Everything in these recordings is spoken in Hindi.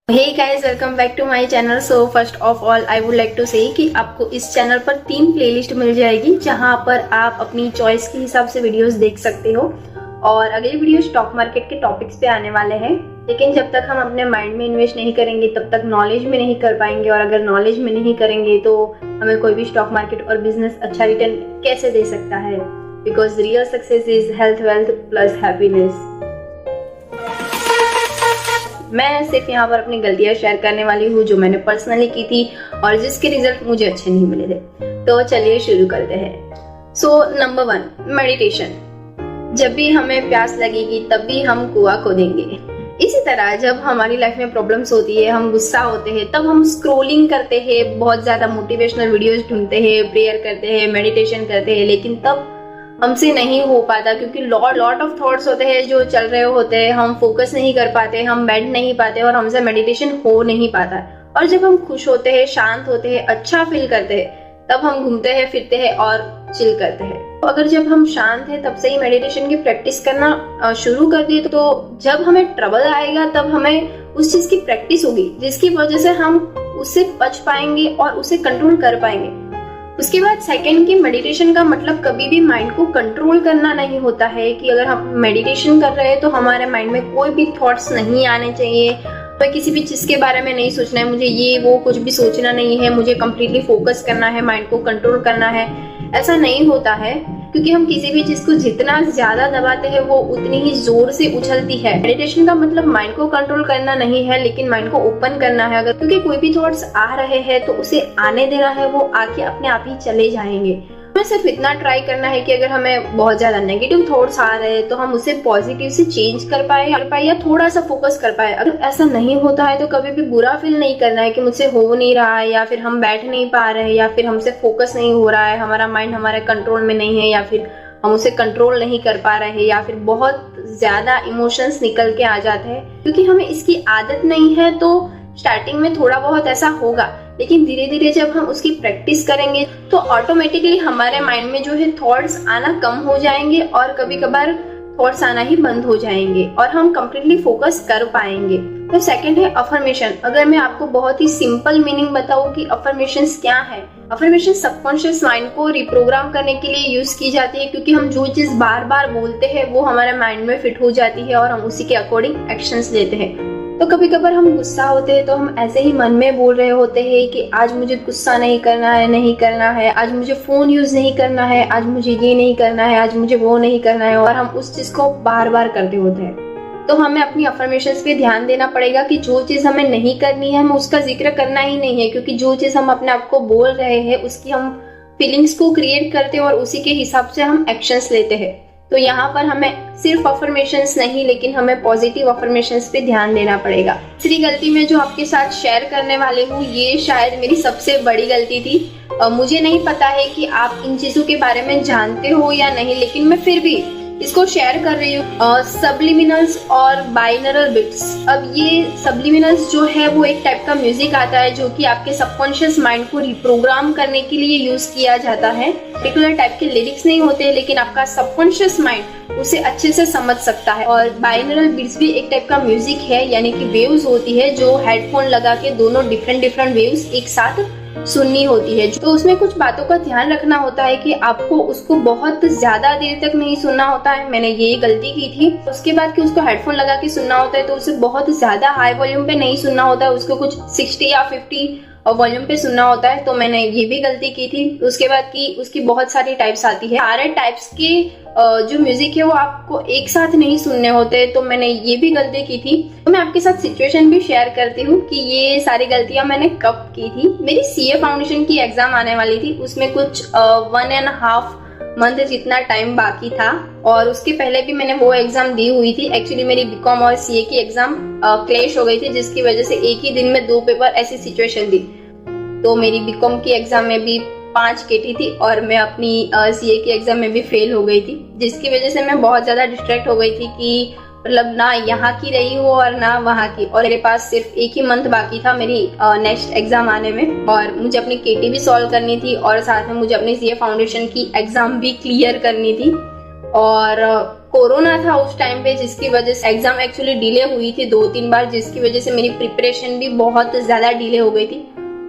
Hey guys, welcome back to my channel. So first of all I would like to say कि आपको इस चैनल पर 3 प्लेलिस्ट मिल जाएगी जहां पर आप अपनी चॉइस के हिसाब से वीडियोस देख सकते हो। और अगली वीडियो स्टॉक मार्केट के टॉपिक्स पे आने वाले हैं, लेकिन जब तक हम अपने माइंड में इन्वेस्ट नहीं करेंगे तब तक नॉलेज में नहीं कर पाएंगे, और अगर नॉलेज में नहीं करेंगे तो हमें कोई भी स्टॉक मार्केट और बिजनेस अच्छा रिटर्न कैसे दे सकता है। Because real success is health, wealth plus happiness. मैं सिर्फ यहाँ पर अपनी गलतियां शेयर करने वाली हूँ जो मैंने पर्सनली की थी और जिसके रिजल्ट मुझे अच्छे नहीं मिले थे। तो चलिए शुरू करते हैं। So number 1, meditation. जब भी हमें प्यास लगेगी तब भी हम कुआं खोदेंगे। इसी तरह जब हमारी लाइफ में प्रॉब्लम्स होती है, हम गुस्सा होते हैं, तब हम स्क्रोलिंग करते हैं, बहुत ज्यादा मोटिवेशनल वीडियोस ढूंढते हैं, प्रेयर करते हैं, मेडिटेशन करते हैं, लेकिन तब हमसे नहीं हो पाता क्योंकि लॉट ऑफ थॉट्स होते हैं जो चल रहे होते हैं। हम फोकस नहीं कर पाते, हम बैठ नहीं पाते और हमसे मेडिटेशन हो नहीं पाता। और जब हम खुश होते हैं, शांत होते हैं, अच्छा फील करते हैं, तब हम घूमते हैं, फिरते हैं और चिल करते हैं। तो अगर जब हम शांत हैं तब से ही मेडिटेशन की प्रैक्टिस करना शुरू कर दिए तो जब हमें ट्रबल आएगा तब हमें उस चीज की प्रैक्टिस होगी जिसकी वजह से हम उससे बच पाएंगे और उसे कंट्रोल कर पाएंगे। उसके बाद सेकंड की मेडिटेशन का मतलब कभी भी माइंड को कंट्रोल करना नहीं होता है कि अगर हम मेडिटेशन कर रहे हैं तो हमारे माइंड में कोई भी थॉट्स नहीं आने चाहिए। तो किसी भी चीज के बारे में नहीं सोचना है, मुझे ये वो कुछ भी सोचना नहीं है, मुझे कंप्लीटली फोकस करना है, माइंड को कंट्रोल करना है। ऐसा नहीं होता है क्योंकि हम किसी भी चीज को जितना ज्यादा दबाते हैं वो उतनी ही जोर से उछलती है। मेडिटेशन का मतलब माइंड को कंट्रोल करना नहीं है, लेकिन माइंड को ओपन करना है। अगर क्योंकि कोई भी थॉट्स आ रहे हैं तो उसे आने देना है, वो आके अपने आप ही चले जाएंगे। हमें सिर्फ इतना ट्राई करना है कि अगर हमें बहुत ज्यादा नेगेटिव थॉट्स आ रहे हैं तो हम उसे पॉजिटिव से चेंज कर पाए या थोड़ा सा फोकस कर पाए। अगर ऐसा नहीं होता है तो कभी भी बुरा फील नहीं करना है कि मुझसे हो नहीं रहा है, या फिर हम बैठ नहीं पा रहे हैं, या फिर हमसे फोकस नहीं हो रहा है, हमारा माइंड हमारे कंट्रोल में नहीं है, या फिर हम उसे कंट्रोल नहीं कर पा रहे हैं, या फिर बहुत ज्यादा इमोशंस निकल के आ जाते हैं। क्योंकि हमें इसकी आदत नहीं है तो स्टार्टिंग में थोड़ा बहुत ऐसा होगा, लेकिन धीरे धीरे जब हम उसकी प्रैक्टिस करेंगे तो ऑटोमेटिकली हमारे माइंड में जो है थॉट्स आना कम हो जाएंगे और कभी कभार थॉट्स आना ही बंद हो जाएंगे और हम कंप्लीटली फोकस कर पाएंगे। तो सेकंड है अफर्मेशन। अगर मैं आपको बहुत ही सिंपल मीनिंग बताऊं कि अफर्मेशंस क्या है। अफर्मेशन सबकॉन्शियस माइंड को रिप्रोग्राम करने के लिए यूज की जाती है क्योंकि हम जो चीज बार बार बोलते हैं वो हमारे माइंड में फिट हो जाती है और हम उसी के अकॉर्डिंग एक्शंस लेते हैं। तो कभी कभार हम गुस्सा होते हैं तो हम ऐसे ही मन में बोल रहे होते हैं कि आज मुझे गुस्सा नहीं करना है, आज मुझे फोन यूज नहीं करना है, आज मुझे ये नहीं करना है, आज मुझे वो नहीं करना है, और हम उस चीज को बार बार करते होते हैं। तो हमें अपनी अफर्मेशंस पे ध्यान देना पड़ेगा कि जो चीज हमें नहीं करनी है हमें उसका जिक्र करना ही नहीं है, क्योंकि जो चीज हम अपने आप को बोल रहे हैं उसकी हम फीलिंग्स को क्रिएट करते हैं और उसी के हिसाब से हम एक्शंस लेते हैं। तो यहाँ पर हमें सिर्फ अफर्मेशंस नहीं, लेकिन हमें पॉजिटिव अफर्मेशंस पे ध्यान देना पड़ेगा। तीसरी गलती मैं जो आपके साथ शेयर करने वाले हूँ ये शायद मेरी सबसे बड़ी गलती थी। मुझे नहीं पता है कि आप इन चीजों के बारे में जानते हो या नहीं, लेकिन मैं फिर भी इसको शेयर कर रही हूँ। सब्लिमिनल्स और बाइनरल बिट्स। अब ये सब्लिमिनल्स जो है वो एक टाइप का म्यूजिक आता है जो कि आपके सबकॉन्शियस माइंड को रिप्रोग्राम करने के लिए यूज किया जाता है। पर्टिकुलर टाइप के लिरिक्स नहीं होते, लेकिन आपका सबकॉन्शियस माइंड उसे अच्छे से समझ सकता है। और बाइनरल बिट्स भी एक टाइप का म्यूजिक है, यानी कि वेव्स होती है जो हेडफोन लगा के दोनों डिफरेंट वेव्स एक साथ सुननी होती है। तो उसमें कुछ बातों का ध्यान रखना होता है कि आपको उसको बहुत ज्यादा देर तक नहीं सुनना होता है। मैंने ये गलती की थी। उसके बाद कि उसको हेडफोन लगा के सुनना होता है तो उसे बहुत ज्यादा हाई वॉल्यूम पे नहीं सुनना होता है, उसको कुछ 60 या 50 वॉल्यूम पे सुनना होता है। तो मैंने ये भी गलती की थी। उसके बाद की उसकी बहुत सारी टाइप्स आती है, सारे टाइप्स के जो म्यूजिक है वो आपको एक साथ नहीं सुनने होते, तो मैंने ये भी गलती की थी। तो मैं आपके साथ सिचुएशन भी शेयर करती हूँ कि ये सारी गलतियां मैंने कब की थी। मेरी सीए फाउंडेशन की एग्जाम आने वाली थी, उसमें कुछ 1.5 मंथ जितना टाइम बाकी था, और उसके पहले भी मैंने वो एग्जाम दी हुई थी। एक्चुअली मेरी बीकॉम और सीए की एग्जाम क्लैश हो गई थी, जिसकी वजह से एक ही दिन में 2 पेपर ऐसी सिचुएशन थी। तो मेरी बीकॉम की एग्जाम में भी 5 केटी थी और मैं अपनी सीए की एग्जाम में भी फेल हो गई थी, जिसकी वजह से मैं बहुत ज्यादा डिस्ट्रैक्ट हो गई थी कि मतलब ना यहाँ की रही हूँ और ना वहाँ की, और मेरे पास सिर्फ एक ही मंथ बाकी था मेरी नेक्स्ट एग्जाम आने में, और मुझे अपनी केटी भी सॉल्व करनी थी और साथ में मुझे अपनी सीए फाउंडेशन की एग्जाम भी क्लियर करनी थी। और कोरोना था उस टाइम पे, जिसकी वजह से एग्जाम एक्चुअली डिले हुई थी 2-3 बार, जिसकी वजह से मेरी प्रिपरेशन भी बहुत ज्यादा डिले हो गई थी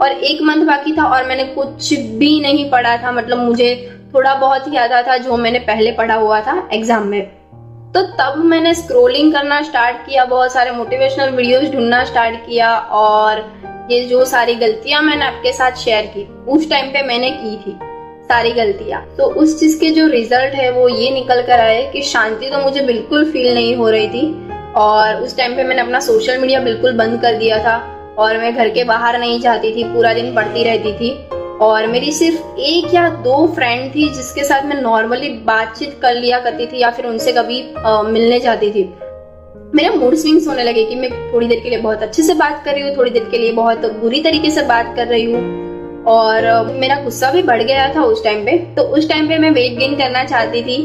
और 1 मंथ बाकी था और मैंने कुछ भी नहीं पढ़ा था। मतलब मुझे थोड़ा बहुत ही आता था जो मैंने पहले पढ़ा हुआ था एग्जाम में। तो तब मैंने स्क्रोलिंग करना स्टार्ट किया, बहुत सारे मोटिवेशनल वीडियोस ढूंढना स्टार्ट किया और ये जो सारी गलतियां मैंने आपके साथ शेयर की उस टाइम पे मैंने की थी सारी गलतियां। तो उस चीज के जो रिजल्ट है वो ये निकल कर आए कि शांति तो मुझे बिल्कुल फील नहीं हो रही थी और उस टाइम पे मैंने अपना सोशल मीडिया बिल्कुल बंद कर दिया था और मैं घर के बाहर नहीं जाती थी, पूरा दिन पढ़ती रहती थी और मेरी सिर्फ 1 या 2 फ्रेंड थी जिसके साथ मैं नॉर्मली बातचीत कर लिया करती थी या फिर उनसे कभी मिलने जाती थी। मेरे मूड स्विंग्स होने लगे कि मैं थोड़ी देर के लिए बहुत अच्छे से बात कर रही हूँ, थोड़ी देर के लिए बहुत बुरी तरीके से बात कर रही हूँ और मेरा गुस्सा भी बढ़ गया था उस टाइम पे। तो उस टाइम पे मैं वेट गेन करना चाहती थी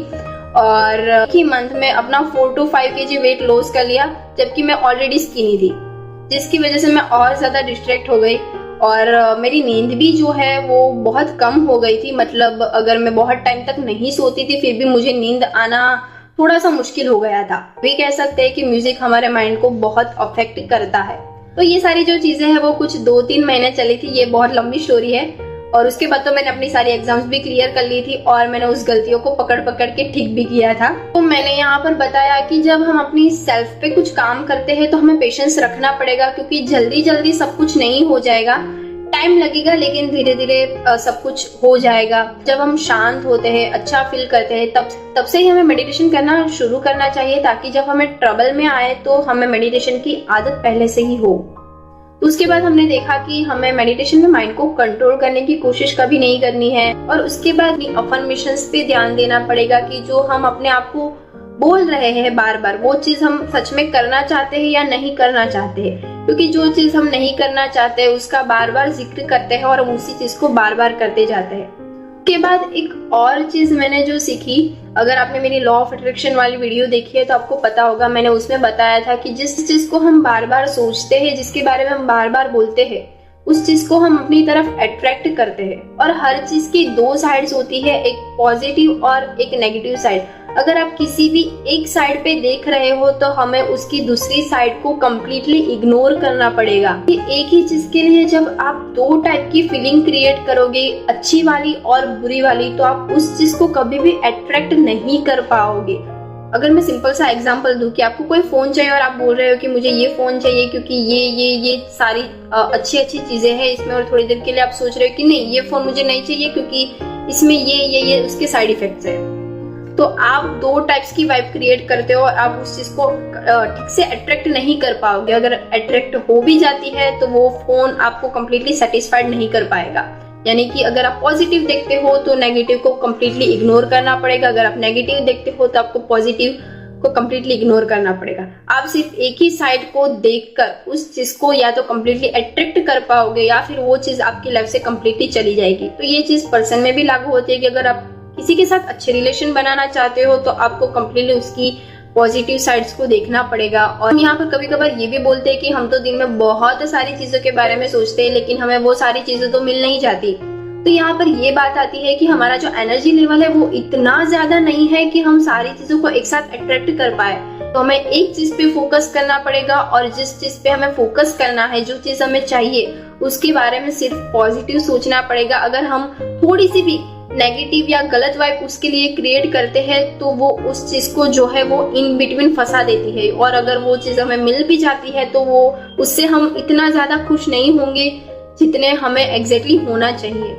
और ही मंथ में अपना 4 to 5 kg वेट लॉस कर लिया, जबकि मैं ऑलरेडी स्किनी थी, जिसकी वजह से मैं और ज्यादा डिस्ट्रैक्ट हो गई और मेरी नींद भी जो है वो बहुत कम हो गई थी। मतलब अगर मैं बहुत टाइम तक नहीं सोती थी फिर भी मुझे नींद आना थोड़ा सा मुश्किल हो गया था। भी कह सकते हैं कि म्यूजिक हमारे माइंड को बहुत अफेक्ट करता है। तो ये सारी जो चीजें हैं वो कुछ 2-3 महीने चली थी, ये बहुत लंबी स्टोरी है और उसके बाद तो मैंने अपनी सारी एग्जाम्स भी क्लियर कर ली थी और मैंने उस गलतियों को पकड़ पकड़ के ठीक भी किया था। तो मैंने यहाँ पर बताया कि जब हम अपनी सेल्फ पे कुछ काम करते हैं तो हमें पेशेंस रखना पड़ेगा, क्योंकि जल्दी जल्दी सब कुछ नहीं हो जाएगा, टाइम लगेगा, लेकिन धीरे धीरे सब कुछ हो जाएगा। जब हम शांत होते हैं, अच्छा फील करते हैं, तब से ही हमें मेडिटेशन करना शुरू करना चाहिए, ताकि जब हमें ट्रबल में आए तो हमें मेडिटेशन की आदत पहले से ही हो। तो उसके बाद हमने देखा कि हमें मेडिटेशन में माइंड को कंट्रोल करने की कोशिश कभी नहीं करनी है और उसके बाद अफर्मेशंस पे ध्यान देना पड़ेगा कि जो हम अपने आप को बोल रहे हैं बार बार वो चीज हम सच में करना चाहते हैं या नहीं करना चाहते हैं। क्योंकि जो चीज हम नहीं करना चाहते उसका बार बार जिक्र करते हैं और हम उसी चीज को बार बार करते जाते हैं। के बाद एक और चीज मैंने जो सीखी, अगर आपने मेरी लॉ ऑफ अट्रैक्शन वाली वीडियो देखी है तो आपको पता होगा, मैंने उसमें बताया था कि जिस चीज को हम बार बार सोचते हैं, जिसके बारे में हम बार बार बोलते हैं, उस चीज को हम अपनी तरफ अट्रैक्ट करते हैं। और हर चीज की 2 साइड्स होती है, एक पॉजिटिव और एक नेगेटिव साइड। अगर आप किसी भी एक साइड पे देख रहे हो तो हमें उसकी दूसरी साइड को कम्प्लीटली इग्नोर करना पड़ेगा। एक ही चीज के लिए जब आप 2 टाइप की फीलिंग क्रिएट करोगे, अच्छी वाली और बुरी वाली, तो आप उस चीज को कभी भी अट्रैक्ट नहीं कर पाओगे। अगर मैं सिंपल सा एग्जांपल दूं कि आपको कोई फोन चाहिए और आप बोल रहे हो कि मुझे ये फोन चाहिए क्योंकि ये सारी अच्छी अच्छी चीजें हैं इसमें, और थोड़ी देर के लिए आप सोच रहे हो कि नहीं ये फोन मुझे नहीं चाहिए क्योंकि इसमें ये उसके साइड इफेक्ट्स है, तो आप 2 टाइप्स की वाइब क्रिएट करते हो और आप उस चीज को ठीक से अट्रैक्ट नहीं कर पाओगे। अगर अट्रैक्ट हो भी जाती है तो वो फोन आपको कम्प्लीटली सेटिस्फाइड नहीं कर पाएगा। यानी कि अगर आप पॉजिटिव देखते हो तो नेगेटिव को कम्प्लीटली इग्नोर करना पड़ेगा, अगर आप नेगेटिव देखते हो तो आपको पॉजिटिव को कम्प्लीटली इग्नोर करना पड़ेगा। आप सिर्फ एक ही साइड को देखकर उस चीज को या तो कम्प्लीटली अट्रैक्ट कर पाओगे या फिर वो चीज आपकी लाइफ से कम्प्लीटली चली जाएगी। तो ये चीज पर्सन में भी लागू होती है कि अगर आप किसी के साथ अच्छे रिलेशन बनाना चाहते हो तो आपको कम्प्लीटली उसकी पॉजिटिव साइड्स को देखना पड़ेगा। और यहाँ पर कभी कभार ये भी बोलते हैं कि हम तो दिन में बहुत सारी चीजों के बारे में सोचते हैं लेकिन हमें वो सारी चीजें तो मिल नहीं जाती। तो यहाँ पर ये बात आती है कि हमारा जो एनर्जी लेवल है वो इतना ज्यादा नहीं है कि हम सारी चीजों को एक साथ अट्रैक्ट कर पाए। तो हमें एक चीज पे फोकस करना पड़ेगा और जिस चीज पे हमें फोकस करना है, जो चीज हमें चाहिए, उसके बारे में सिर्फ पॉजिटिव सोचना पड़ेगा। अगर हम थोड़ी सी भी नेगेटिव या गलत वाइब उसके लिए क्रिएट करते हैं तो वो उस चीज को जो है वो इन बिटवीन फंसा देती है, और अगर वो चीज हमें मिल भी जाती है तो वो उससे हम इतना ज्यादा खुश नहीं होंगे जितने हमें एग्जैक्टली होना चाहिए।